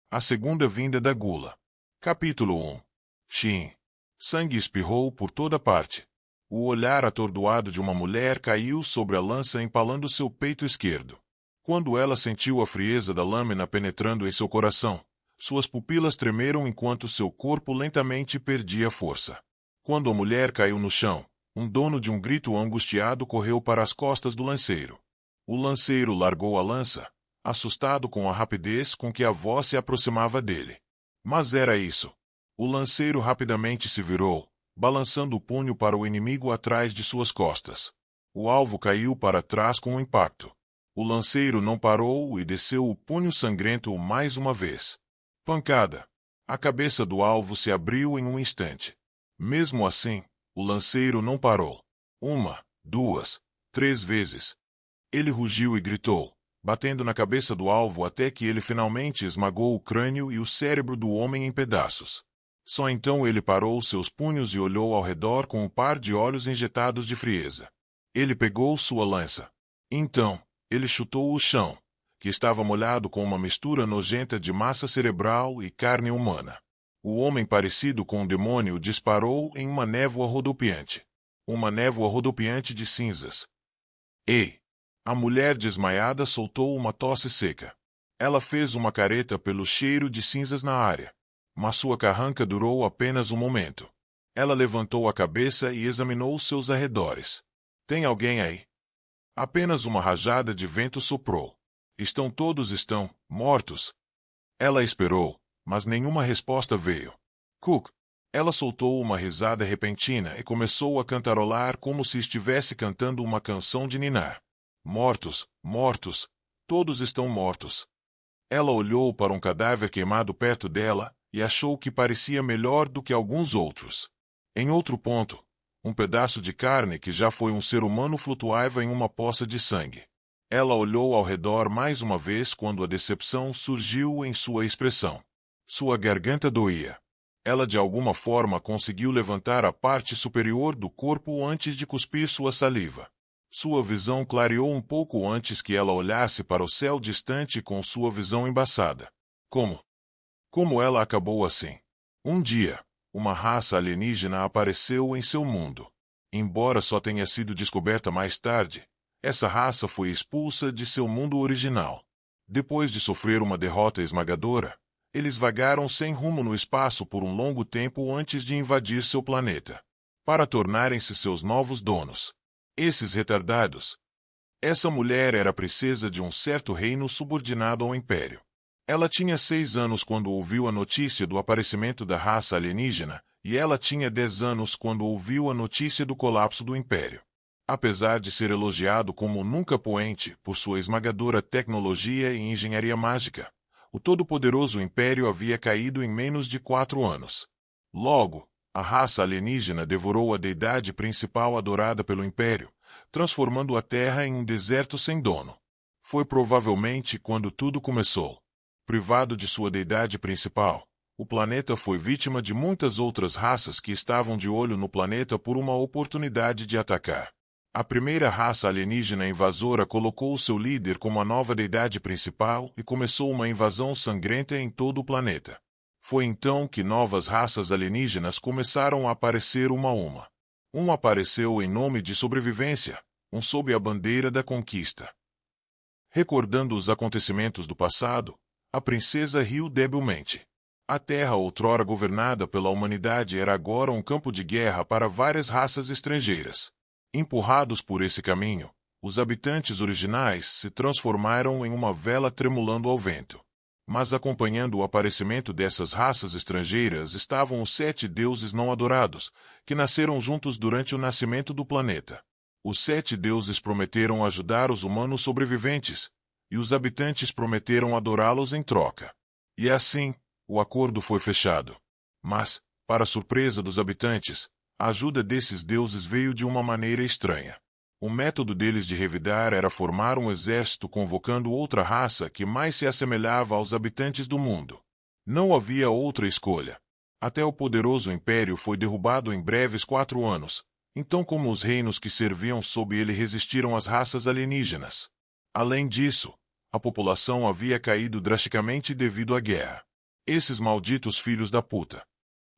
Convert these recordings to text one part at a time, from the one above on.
A segunda vinda da gula. Capítulo 1. Shin. Sangue espirrou por toda parte. O olhar atordoado de uma mulher caiu sobre a lança empalando seu peito esquerdo. Quando ela sentiu a frieza da lâmina penetrando em seu coração, suas pupilas tremeram enquanto seu corpo lentamente perdia força. Quando a mulher caiu no chão, um dono de um grito angustiado correu para as costas do lanceiro. O lanceiro largou a lança, assustado com a rapidez com que a voz se aproximava dele. Mas era isso. O lanceiro rapidamente se virou, balançando o punho para o inimigo atrás de suas costas. O alvo caiu para trás com um impacto. O lanceiro não parou e desceu o punho sangrento mais uma vez. Pancada. A cabeça do alvo se abriu em um instante. Mesmo assim, o lanceiro não parou. 1, 2, 3 vezes. Ele rugiu e gritou, batendo na cabeça do alvo até que ele finalmente esmagou o crânio e o cérebro do homem em pedaços. Só então ele parou seus punhos e olhou ao redor com um par de olhos injetados de frieza. Ele pegou sua lança. Então, ele chutou o chão, que estava molhado com uma mistura nojenta de massa cerebral e carne humana. O homem parecido com um demônio disparou em uma névoa rodopiante. Uma névoa rodopiante de cinzas. Ei! A mulher desmaiada soltou uma tosse seca. Ela fez uma careta pelo cheiro de cinzas na área. Mas sua carranca durou apenas um momento. Ela levantou a cabeça e examinou seus arredores. Tem alguém aí? Apenas uma rajada de vento soprou. Estão mortos? Ela esperou, mas nenhuma resposta veio. Cook. Ela soltou uma risada repentina e começou a cantarolar como se estivesse cantando uma canção de ninar. Mortos, mortos, todos estão mortos. Ela olhou para um cadáver queimado perto dela e achou que parecia melhor do que alguns outros. Em outro ponto, um pedaço de carne que já foi um ser humano flutuava em uma poça de sangue. Ela olhou ao redor mais uma vez quando a decepção surgiu em sua expressão. Sua garganta doía. Ela de alguma forma conseguiu levantar a parte superior do corpo antes de cuspir sua saliva. Sua visão clareou um pouco antes que ela olhasse para o céu distante com sua visão embaçada. Como ela acabou assim? Um dia, uma raça alienígena apareceu em seu mundo. Embora só tenha sido descoberta mais tarde, essa raça foi expulsa de seu mundo original. Depois de sofrer uma derrota esmagadora, eles vagaram sem rumo no espaço por um longo tempo antes de invadir seu planeta, para tornarem-se seus novos donos. Esses retardados. Essa mulher era princesa de um certo reino subordinado ao Império. Ela tinha 6 anos quando ouviu a notícia do aparecimento da raça alienígena, e ela tinha 10 anos quando ouviu a notícia do colapso do Império. Apesar de ser elogiado como nunca poente por sua esmagadora tecnologia e engenharia mágica, o todo-poderoso Império havia caído em menos de 4 anos. Logo, a raça alienígena devorou a deidade principal adorada pelo Império, transformando a Terra em um deserto sem dono. Foi provavelmente quando tudo começou. Privado de sua deidade principal, o planeta foi vítima de muitas outras raças que estavam de olho no planeta por uma oportunidade de atacar. A primeira raça alienígena invasora colocou seu líder como a nova deidade principal e começou uma invasão sangrenta em todo o planeta. Foi então que novas raças alienígenas começaram a aparecer uma a uma. Um apareceu em nome de sobrevivência, um sob a bandeira da conquista. Recordando os acontecimentos do passado, a princesa riu debilmente. A Terra outrora governada pela humanidade era agora um campo de guerra para várias raças estrangeiras. Empurrados por esse caminho, os habitantes originais se transformaram em uma vela tremulando ao vento. Mas acompanhando o aparecimento dessas raças estrangeiras estavam os 7 deuses não adorados, que nasceram juntos durante o nascimento do planeta. Os 7 deuses prometeram ajudar os humanos sobreviventes, e os habitantes prometeram adorá-los em troca. E assim, o acordo foi fechado. Mas, para surpresa dos habitantes, a ajuda desses deuses veio de uma maneira estranha. O método deles de revidar era formar um exército convocando outra raça que mais se assemelhava aos habitantes do mundo. Não havia outra escolha. Até o poderoso império foi derrubado em breves 4 anos, então como os reinos que serviam sob ele resistiram às raças alienígenas. Além disso, a população havia caído drasticamente devido à guerra. Esses malditos filhos da puta.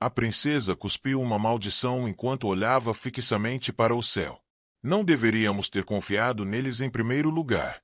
A princesa cuspiu uma maldição enquanto olhava fixamente para o céu. Não deveríamos ter confiado neles em primeiro lugar.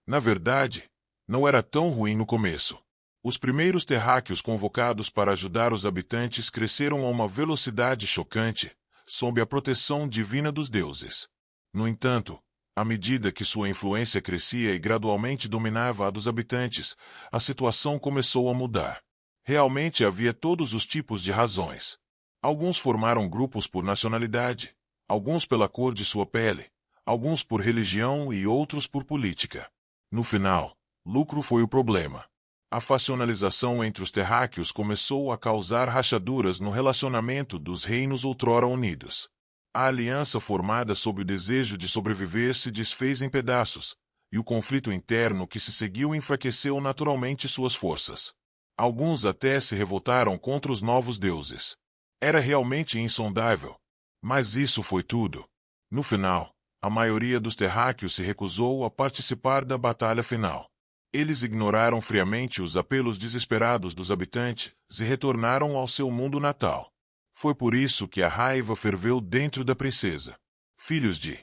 Na verdade, não era tão ruim no começo. Os primeiros terráqueos convocados para ajudar os habitantes cresceram a uma velocidade chocante, sob a proteção divina dos deuses. No entanto, à medida que sua influência crescia e gradualmente dominava a dos habitantes, a situação começou a mudar. Realmente havia todos os tipos de razões. Alguns formaram grupos por nacionalidade, alguns pela cor de sua pele, alguns por religião e outros por política. No final, lucro foi o problema. A facionalização entre os terráqueos começou a causar rachaduras no relacionamento dos reinos outrora unidos. A aliança formada sob o desejo de sobreviver se desfez em pedaços, e o conflito interno que se seguiu enfraqueceu naturalmente suas forças. Alguns até se revoltaram contra os novos deuses. Era realmente insondável. Mas isso foi tudo. No final, a maioria dos terráqueos se recusou a participar da batalha final. Eles ignoraram friamente os apelos desesperados dos habitantes e retornaram ao seu mundo natal. Foi por isso que a raiva ferveu dentro da princesa. Filhos de...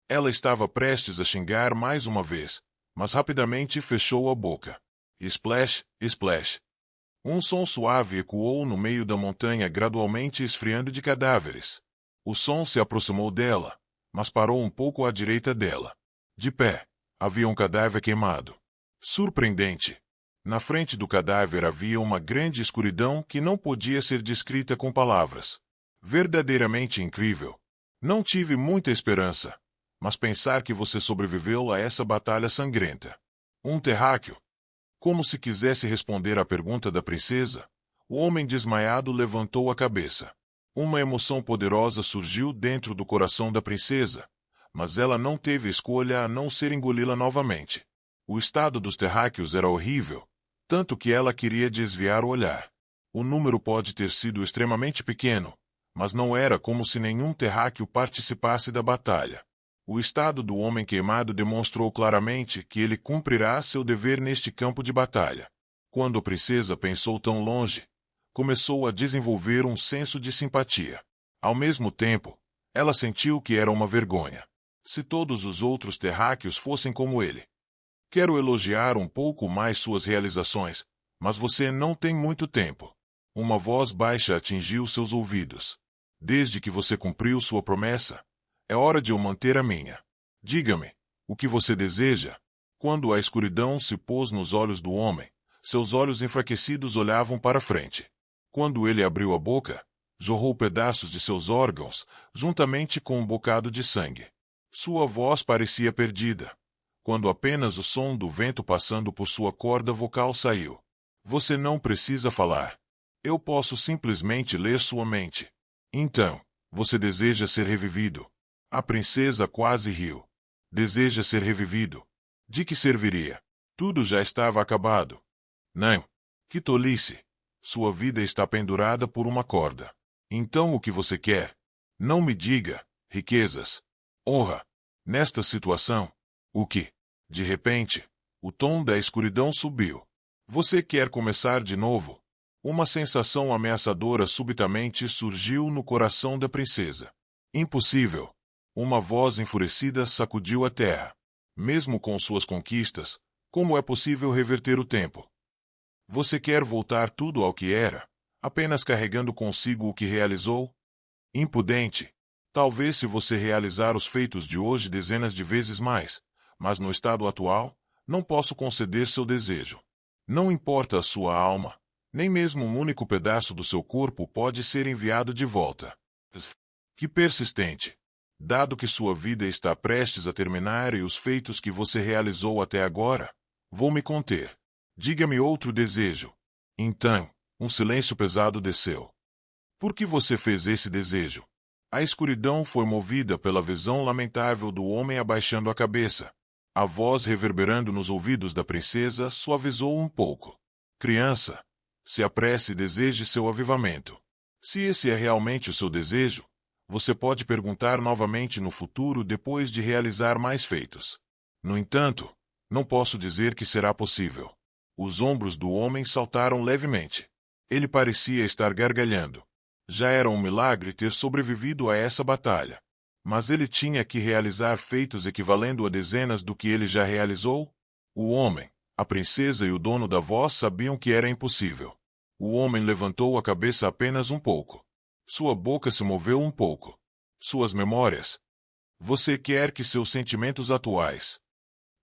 Ela estava prestes a xingar mais uma vez, mas rapidamente fechou a boca. Splash, splash. Um som suave ecoou no meio da montanha, gradualmente esfriando de cadáveres. O som se aproximou dela, mas parou um pouco à direita dela. De pé, havia um cadáver queimado. Surpreendente. Na frente do cadáver havia uma grande escuridão que não podia ser descrita com palavras. Verdadeiramente incrível. Não tive muita esperança, mas pensar que você sobreviveu a essa batalha sangrenta. Um terráqueo. Como se quisesse responder à pergunta da princesa, o homem desmaiado levantou a cabeça. Uma emoção poderosa surgiu dentro do coração da princesa, mas ela não teve escolha a não ser engoli-la novamente. O estado dos terráqueos era horrível, tanto que ela queria desviar o olhar. O número pode ter sido extremamente pequeno, mas não era como se nenhum terráqueo participasse da batalha. O estado do homem queimado demonstrou claramente que ele cumprirá seu dever neste campo de batalha. Quando a princesa pensou tão longe, começou a desenvolver um senso de simpatia. Ao mesmo tempo, ela sentiu que era uma vergonha. Se todos os outros terráqueos fossem como ele. Quero elogiar um pouco mais suas realizações, mas você não tem muito tempo. Uma voz baixa atingiu seus ouvidos. Desde que você cumpriu sua promessa, é hora de eu manter a minha. Diga-me, o que você deseja? Quando a escuridão se pôs nos olhos do homem, seus olhos enfraquecidos olhavam para frente. Quando ele abriu a boca, jorrou pedaços de seus órgãos, juntamente com um bocado de sangue. Sua voz parecia perdida, quando apenas o som do vento passando por sua corda vocal saiu. Você não precisa falar. Eu posso simplesmente ler sua mente. Então, você deseja ser revivido? A princesa quase riu. Deseja ser revivido? De que serviria? Tudo já estava acabado. Não. Que tolice. Sua vida está pendurada por uma corda. Então o que você quer? Não me diga, riquezas. Honra. Nesta situação, o que? De repente, o tom da escuridão subiu. Você quer começar de novo? Uma sensação ameaçadora subitamente surgiu no coração da princesa. Impossível. Uma voz enfurecida sacudiu a terra. Mesmo com suas conquistas, como é possível reverter o tempo? Você quer voltar tudo ao que era, apenas carregando consigo o que realizou? Impudente. Talvez se você realizar os feitos de hoje dezenas de vezes mais, mas no estado atual, não posso conceder seu desejo. Não importa a sua alma, nem mesmo um único pedaço do seu corpo pode ser enviado de volta. Que persistente. Dado que sua vida está prestes a terminar e os feitos que você realizou até agora, vou me conter. Diga-me outro desejo. Então, um silêncio pesado desceu. Por que você fez esse desejo? A escuridão foi movida pela visão lamentável do homem abaixando a cabeça. A voz reverberando nos ouvidos da princesa suavizou um pouco. Criança, se apresse e deseje seu avivamento. Se esse é realmente o seu desejo, você pode perguntar novamente no futuro depois de realizar mais feitos. No entanto, não posso dizer que será possível. Os ombros do homem saltaram levemente. Ele parecia estar gargalhando. Já era um milagre ter sobrevivido a essa batalha. Mas ele tinha que realizar feitos equivalendo a dezenas do que ele já realizou? O homem, a princesa e o dono da voz sabiam que era impossível. O homem levantou a cabeça apenas um pouco. Sua boca se moveu um pouco. Suas memórias. Você quer que seus sentimentos atuais.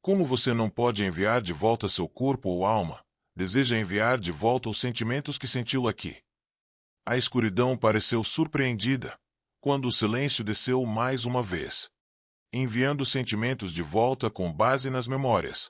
Como você não pode enviar de volta seu corpo ou alma, deseja enviar de volta os sentimentos que sentiu aqui. A escuridão pareceu surpreendida, quando o silêncio desceu mais uma vez, enviando sentimentos de volta com base nas memórias.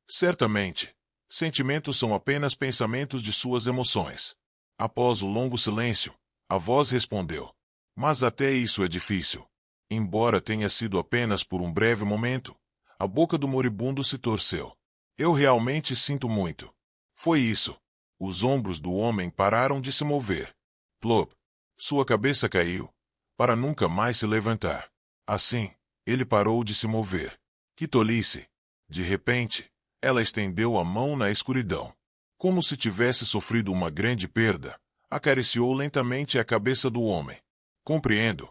Certamente, sentimentos são apenas pensamentos de suas emoções. Após o longo silêncio, a voz respondeu. Mas até isso é difícil. Embora tenha sido apenas por um breve momento, a boca do moribundo se torceu. Eu realmente sinto muito. Foi isso. Os ombros do homem pararam de se mover. Plop. Sua cabeça caiu, para nunca mais se levantar. Assim, ele parou de se mover. Que tolice! De repente, ela estendeu a mão na escuridão. Como se tivesse sofrido uma grande perda, acariciou lentamente a cabeça do homem. Compreendo.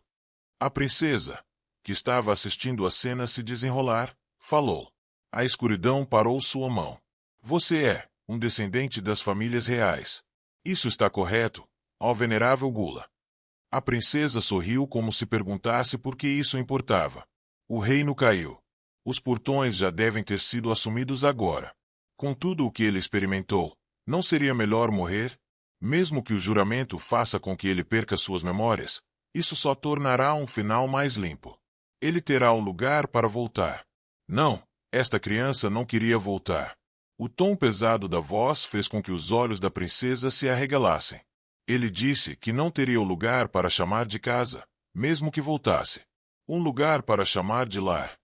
A princesa, que estava assistindo a cena se desenrolar, falou. A escuridão parou sua mão. Você é um descendente das famílias reais. Isso está correto, ó venerável Gula. A princesa sorriu como se perguntasse por que isso importava. O reino caiu. Os portões já devem ter sido assumidos agora. Com tudo o que ele experimentou, não seria melhor morrer? Mesmo que o juramento faça com que ele perca suas memórias, isso só tornará um final mais limpo. Ele terá um lugar para voltar. Não, esta criança não queria voltar. O tom pesado da voz fez com que os olhos da princesa se arregalassem. Ele disse que não teria o lugar para chamar de casa, mesmo que voltasse. Um lugar para chamar de lar.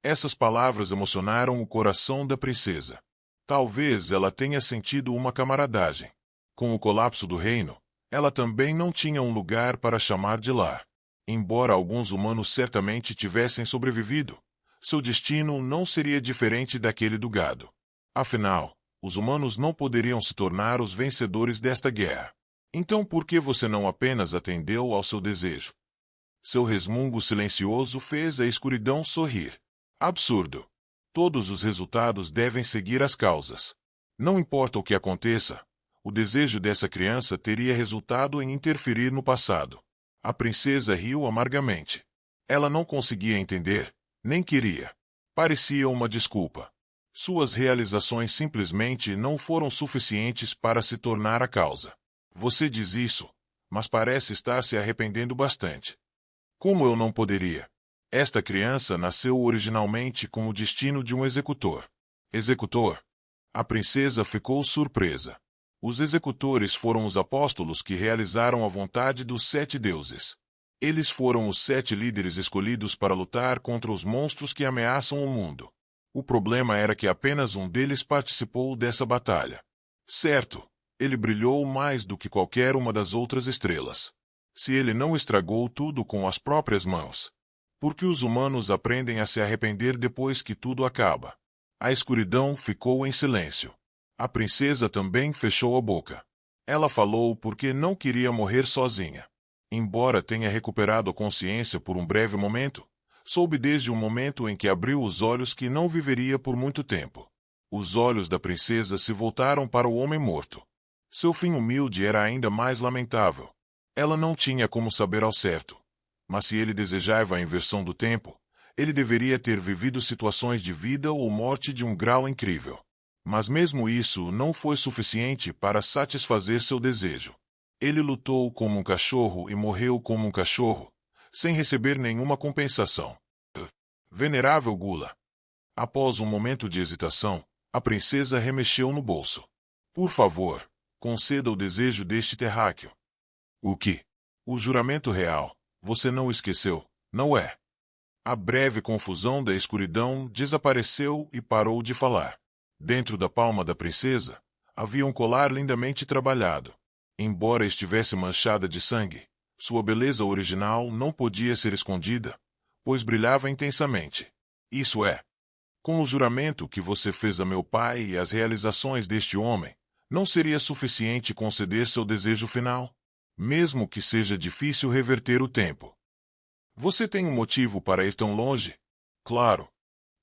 Essas palavras emocionaram o coração da princesa. Talvez ela tenha sentido uma camaradagem. Com o colapso do reino, ela também não tinha um lugar para chamar de lar. Embora alguns humanos certamente tivessem sobrevivido, seu destino não seria diferente daquele do gado. Afinal, os humanos não poderiam se tornar os vencedores desta guerra. Então por que você não apenas atendeu ao seu desejo? Seu resmungo silencioso fez a escuridão sorrir. Absurdo. Todos os resultados devem seguir as causas. Não importa o que aconteça, o desejo dessa criança teria resultado em interferir no passado. A princesa riu amargamente. Ela não conseguia entender, nem queria. Parecia uma desculpa. Suas realizações simplesmente não foram suficientes para se tornar a causa. Você diz isso, mas parece estar se arrependendo bastante. Como eu não poderia? Esta criança nasceu originalmente com o destino de um executor. Executor? A princesa ficou surpresa. Os executores foram os apóstolos que realizaram a vontade dos 7 deuses. Eles foram os 7 líderes escolhidos para lutar contra os monstros que ameaçam o mundo. O problema era que apenas um deles participou dessa batalha. Certo, ele brilhou mais do que qualquer uma das outras estrelas. Se ele não estragou tudo com as próprias mãos, por que os humanos aprendem a se arrepender depois que tudo acaba? A escuridão ficou em silêncio. A princesa também fechou a boca. Ela falou porque não queria morrer sozinha. Embora tenha recuperado a consciência por um breve momento, soube desde o momento em que abriu os olhos que não viveria por muito tempo. Os olhos da princesa se voltaram para o homem morto. Seu fim humilde era ainda mais lamentável. Ela não tinha como saber ao certo. Mas se ele desejava a inversão do tempo, ele deveria ter vivido situações de vida ou morte de um grau incrível. Mas mesmo isso não foi suficiente para satisfazer seu desejo. Ele lutou como um cachorro e morreu como um cachorro, sem receber nenhuma compensação. Venerável Gula. Após um momento de hesitação, a princesa remexeu no bolso. Por favor, conceda o desejo deste terráqueo. O que? O juramento real. Você não esqueceu, não é? A breve confusão da escuridão desapareceu e parou de falar. Dentro da palma da princesa, havia um colar lindamente trabalhado. Embora estivesse manchada de sangue, sua beleza original não podia ser escondida, pois brilhava intensamente. Isso é. Com o juramento que você fez a meu pai e as realizações deste homem, não seria suficiente conceder seu desejo final? Mesmo que seja difícil reverter o tempo. Você tem um motivo para ir tão longe? Claro.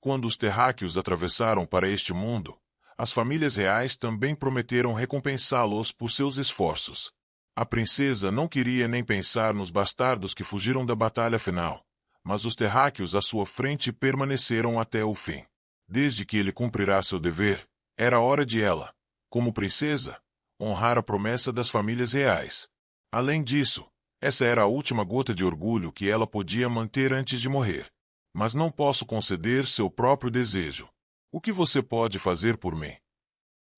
Quando os terráqueos atravessaram para este mundo, as famílias reais também prometeram recompensá-los por seus esforços. A princesa não queria nem pensar nos bastardos que fugiram da batalha final, mas os terráqueos à sua frente permaneceram até o fim. Desde que ele cumprirá seu dever, era hora de ela, como princesa, honrar a promessa das famílias reais. Além disso, essa era a última gota de orgulho que ela podia manter antes de morrer. Mas não posso conceder seu próprio desejo. O que você pode fazer por mim?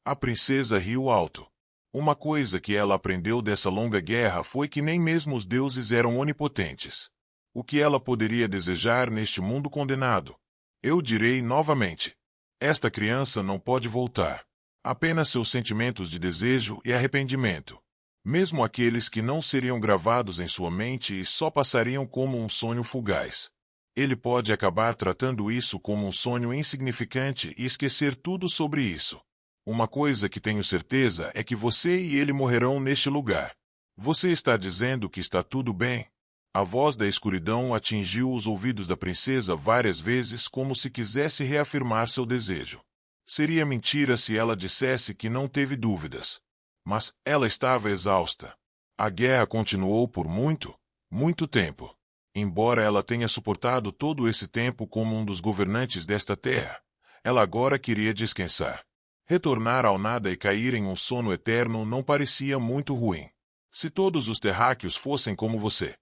A princesa riu alto. Uma coisa que ela aprendeu dessa longa guerra foi que nem mesmo os deuses eram onipotentes. O que ela poderia desejar neste mundo condenado? Eu direi novamente. Esta criança não pode voltar. Apenas seus sentimentos de desejo e arrependimento. Mesmo aqueles que não seriam gravados em sua mente e só passariam como um sonho fugaz. Ele pode acabar tratando isso como um sonho insignificante e esquecer tudo sobre isso. Uma coisa que tenho certeza é que você e ele morrerão neste lugar. Você está dizendo que está tudo bem? A voz da escuridão atingiu os ouvidos da princesa várias vezes como se quisesse reafirmar seu desejo. Seria mentira se ela dissesse que não teve dúvidas. Mas ela estava exausta. A guerra continuou por muito tempo. Embora ela tenha suportado todo esse tempo como um dos governantes desta terra, ela agora queria descansar. Retornar ao nada e cair em um sono eterno não parecia muito ruim. Se todos os terráqueos fossem como você,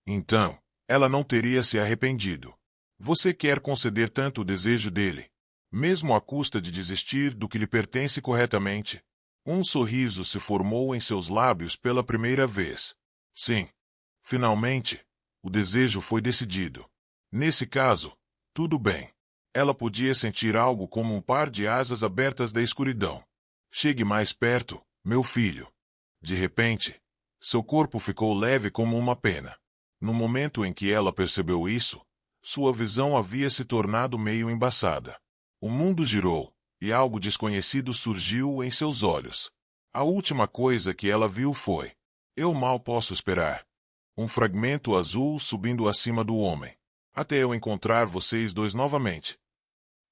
então, ela não teria se arrependido. Você quer conceder tanto o desejo dele, mesmo à custa de desistir do que lhe pertence corretamente? Um sorriso se formou em seus lábios pela primeira vez. Sim. Finalmente, o desejo foi decidido. Nesse caso, tudo bem. Ela podia sentir algo como um par de asas abertas da escuridão. Chegue mais perto, meu filho. De repente, seu corpo ficou leve como uma pena. No momento em que ela percebeu isso, sua visão havia se tornado meio embaçada. O mundo girou, e algo desconhecido surgiu em seus olhos. A última coisa que ela viu foi: eu mal posso esperar. Um fragmento azul subindo acima do homem. Até eu encontrar vocês dois novamente.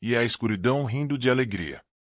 E a escuridão rindo de alegria.